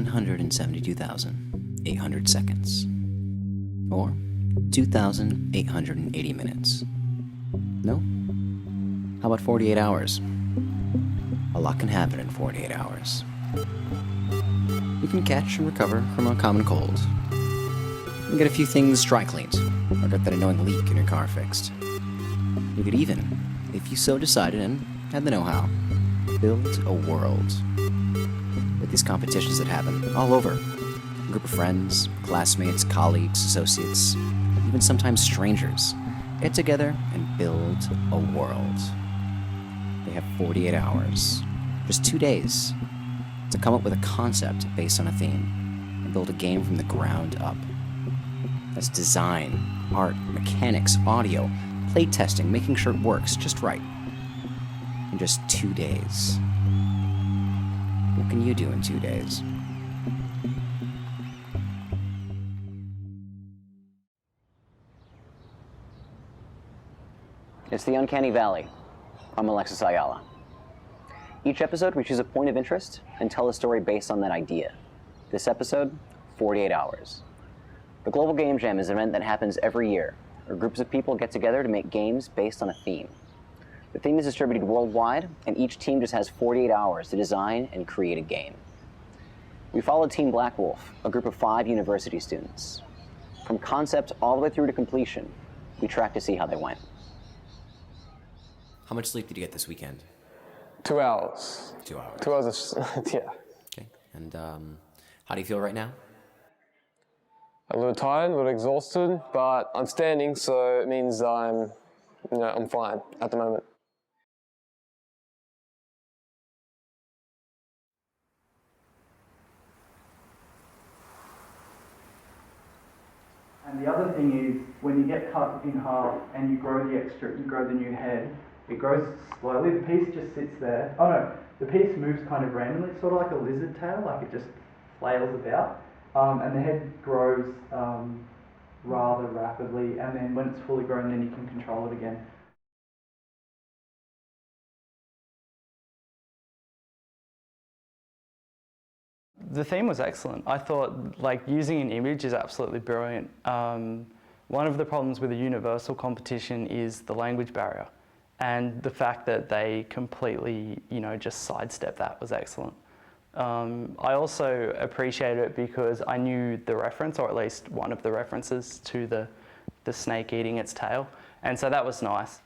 172,800 seconds. Or 2,880 minutes. No? How about 48 hours? A lot can happen in 48 hours. You can catch and recover from a common cold. You can get a few things dry cleaned, or get that annoying leak in your car fixed. You could even, if you so decided and had the know-how, build a world. With these competitions that happen all over. A group of friends, classmates, colleagues, associates, even sometimes strangers, get together and build a world. They have 48 hours, just 2 days, to come up with a concept based on a theme and build a game from the ground up. That's design, art, mechanics, audio, playtesting, making sure it works just right. In just 2 days. What can you do in 2 days? It's the Uncanny Valley. I'm Alexis Ayala. Each episode we choose a point of interest and tell a story based on that idea. This episode, 48 Hours. The Global Game Jam is an event that happens every year, where groups of people get together to make games based on a theme. The theme is distributed worldwide, and each team just has 48 hours to design and create a game. We followed Team Blackwolf, a group of 5 university students. From concept all the way through to completion, we tracked to see how they went. How much sleep did you get this weekend? 2 hours. 2 hours. 2 hours of, yeah. Okay, and how do you feel right now? A little tired, a little exhausted, but I'm standing, so it means I'm fine at the moment. And the other thing is, when you get cut in half and you grow the new head, it grows slowly. The piece just sits there. Oh no, the piece moves kind of randomly. It's sort of like a lizard tail, like it just flails about. And the head grows rather rapidly, and then when it's fully grown, then you can control it again. The theme was excellent. I thought using an image is absolutely brilliant. One of the problems with a universal competition is the language barrier, and the fact that they completely, just sidestep that was excellent. I also appreciated it because I knew the reference, or at least one of the references to the snake eating its tail, and so that was nice.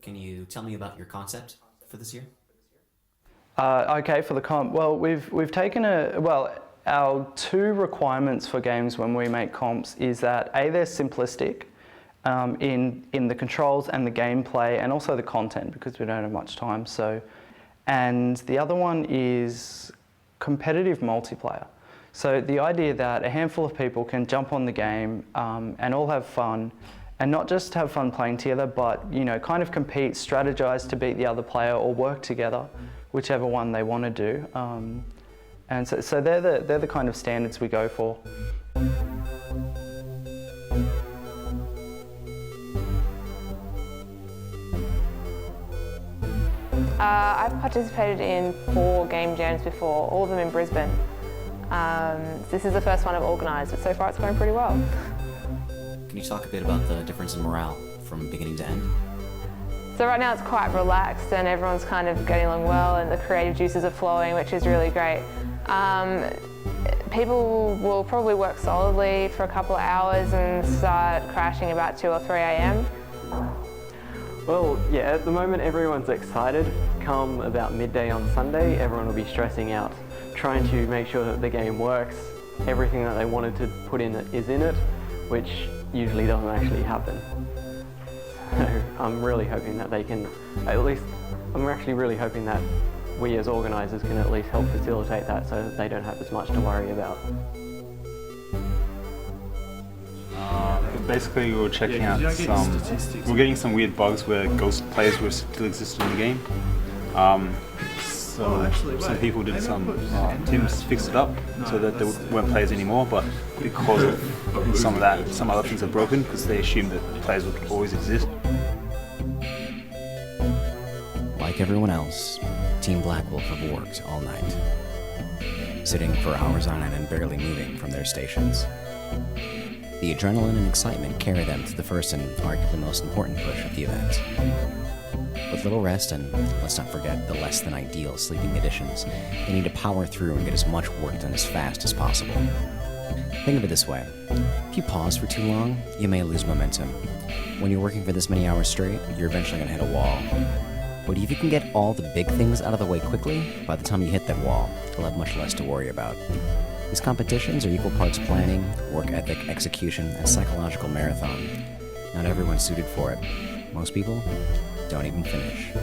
Can you tell me about your concept for this year? Okay, for the comp, well, we've taken our 2 requirements for games when we make comps is that A, they're simplistic in the controls and the gameplay, and also the content, because we don't have much time. And the other one is competitive multiplayer. So the idea that a handful of people can jump on the game and all have fun, and not just have fun playing together, but kind of compete, strategize to beat the other player, or work together, whichever one they want to do. And so they're the kind of standards we go for. I've participated in 4 game jams before, all of them in Brisbane. This is the first one I've organised, but so far it's going pretty well. Can you talk a bit about the difference in morale from beginning to end? So right now it's quite relaxed and everyone's kind of getting along well, and the creative juices are flowing, which is really great. People will probably work solidly for a couple of hours and start crashing about 2 or 3 a.m. Well, yeah, at the moment everyone's excited. Come about midday on Sunday, everyone will be stressing out, trying to make sure that the game works. Everything that they wanted to put in it is in it, which usually doesn't actually happen. So I'm really hoping that they can, I'm actually really hoping that we as organisers can at least help facilitate that so that they don't have as much to worry about. Basically, we were checking out we're getting some weird bugs where ghost players were still exist in the game. So some people did teams fixed it up so that there weren't players anymore, but because of some other things are broken because they assumed that players would always exist. Like everyone else, Team Blackwolf have worked all night. sitting for hours on end and barely moving from their stations. The adrenaline and excitement carry them to the first and arguably most important push of the event. With little rest and, let's not forget, the less than ideal sleeping conditions, they need to power through and get as much work done as fast as possible. Think of it this way. If you pause for too long, you may lose momentum. When you're working for this many hours straight, you're eventually going to hit a wall. But if you can get all the big things out of the way quickly, by the time you hit that wall, you'll have much less to worry about. These competitions are equal parts planning, work ethic, execution, and psychological marathon. Not everyone's suited for it. Most people don't even finish.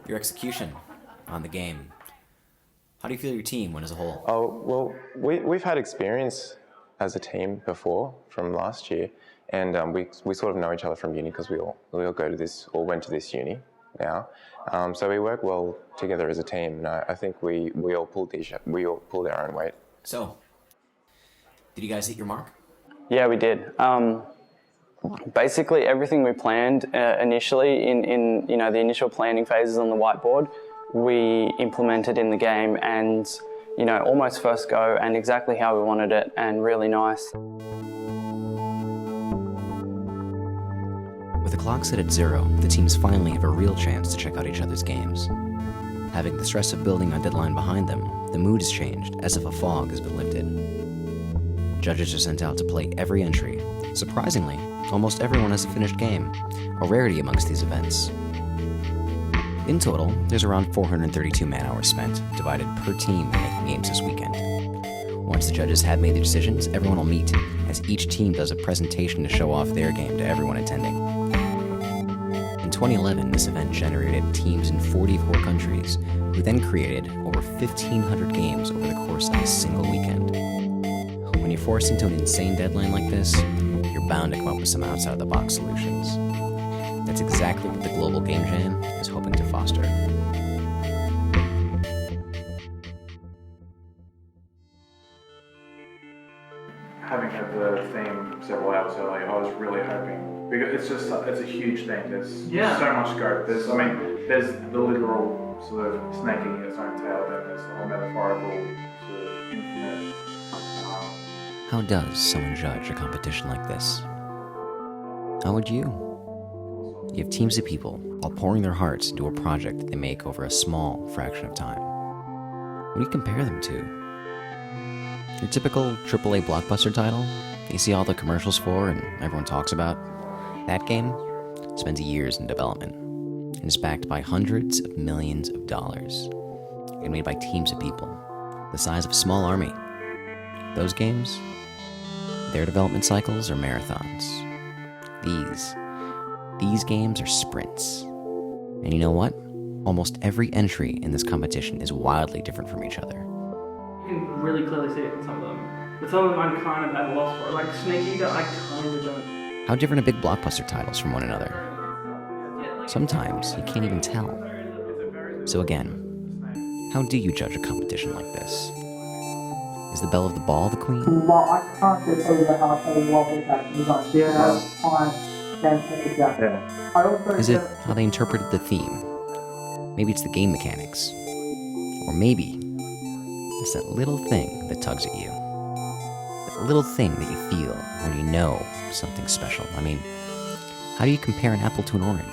Your execution on the game. How do you feel your team went as a whole? Oh, well, we've had experience as a team before from last year, and we sort of know each other from uni because we all go to this, or went to this uni now. So we work well together as a team, and I think we all pulled our own weight. So, did you guys hit your mark? Yeah, we did. Basically, everything we planned initially in the initial planning phases on the whiteboard, we implemented in the game, and almost first go and exactly how we wanted it, and really nice. With the clock set at 0, the teams finally have a real chance to check out each other's games. Having the stress of building on deadline behind them, the mood has changed as if a fog has been lifted. Judges are sent out to play every entry. Surprisingly, almost everyone has a finished game, a rarity amongst these events. In total, there's around 432 man-hours spent, divided per team in making games this weekend. Once the judges have made their decisions, everyone will meet, as each team does a presentation to show off their game to everyone attending. In 2011, this event generated teams in 44 countries, who then created over 1,500 games over the course of a single weekend. When you're forced into an insane deadline like this, you're bound to come up with some outside-the-box solutions. That's exactly what the Global Game Jam is hoping to foster. Having had the theme several hours early, I was really hoping, because it's a huge thing. There's so much scope. There's the literal sort of snake eating its own tail. Then there's the whole metaphorical sort of infinite. How does someone judge a competition like this? How would you? You have teams of people all pouring their hearts into a project that they make over a small fraction of time. What do you compare them to? Your typical AAA blockbuster title you see all the commercials for and everyone talks about? That game spends years in development and is backed by hundreds of millions of dollars and made by teams of people the size of a small army. Those games, their development cycles are marathons. These games are sprints. And you know what? Almost every entry in this competition is wildly different from each other. You can really clearly see it in some of them. But some of them I'm kind of at a loss for. Like Snake Eater, I kind of don't. How different are big blockbuster titles from one another? Sometimes you can't even tell. So again, how do you judge a competition like this? Is the belle of the ball the queen? Well, I can't get over how lovely that is. I also Is it how they interpreted the theme? Maybe it's the game mechanics. Or maybe it's that little thing that tugs at you. That little thing that you feel when you know something's special. I mean, how do you compare an apple to an orange?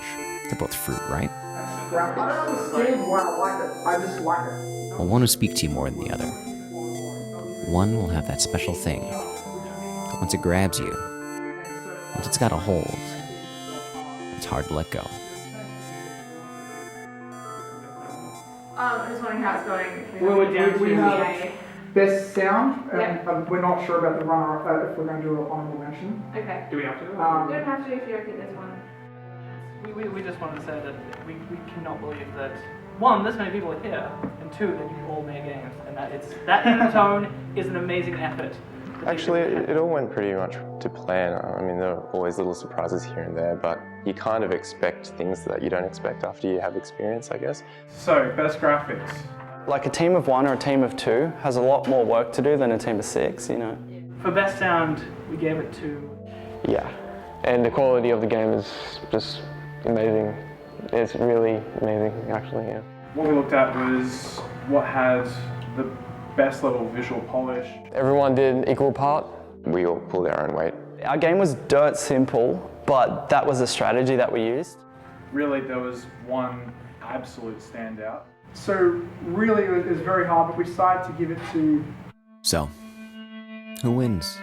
They're both fruit, right? I don't understand why I like it. I just like it. Well, one will speak to you more than the other. One will have that special thing. Once it grabs you, once it's got a hold, it's hard to let go. I'm just wondering how it's going. We have best sound, and we're not sure about the runner if we're going to do an honorable mention. Okay. Do we have to? You don't have to if you don't think there's one. We just wanted to say that we cannot believe that, one, this many people are here, and two, that you all made games, and that in its own is an amazing effort. Actually, it all went pretty much to plan. I mean, there are always little surprises here and there, but you kind of expect things that you don't expect after you have experience, I guess. So, best graphics. Like a team of 1 or a team of 2 has a lot more work to do than a team of 6, you know. For best sound, we gave it to... Yeah, and the quality of the game is just amazing. It's really amazing, actually, yeah. What we looked at was what had the best level of visual polish. Everyone did equal part. We all pulled our own weight. Our game was dirt simple, but that was a strategy that we used. Really, there was one absolute standout. So really, it was very hard, but we decided to give it to... So, who wins?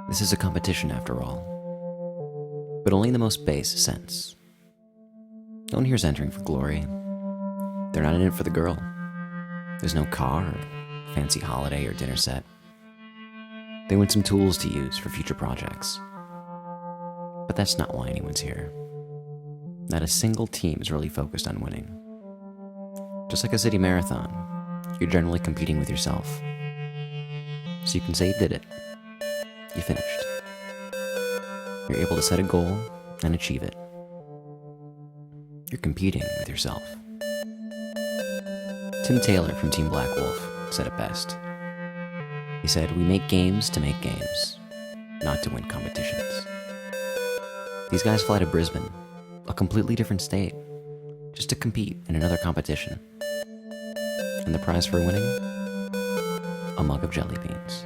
This is a competition after all. But only in the most base sense. No one here's entering for glory. They're not in it for the girl. There's no car or fancy holiday or dinner set. They want some tools to use for future projects. But that's not why anyone's here. Not a single team is really focused on winning. Just like a city marathon, you're generally competing with yourself. So you can say you did it. You finished. You're able to set a goal and achieve it. You're competing with yourself. Tim Taylor from Team Blackwolf said it best. He said, "We make games to make games, not to win competitions." These guys fly to Brisbane, a completely different state, just to compete in another competition. And the prize for winning? A mug of jelly beans.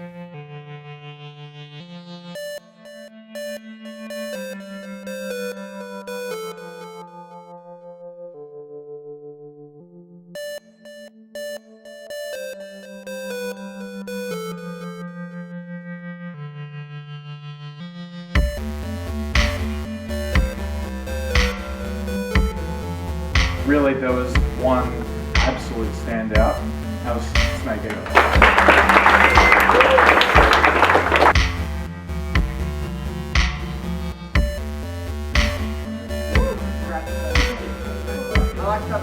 Really, there was one absolute standout. That was Snake Eater. I like how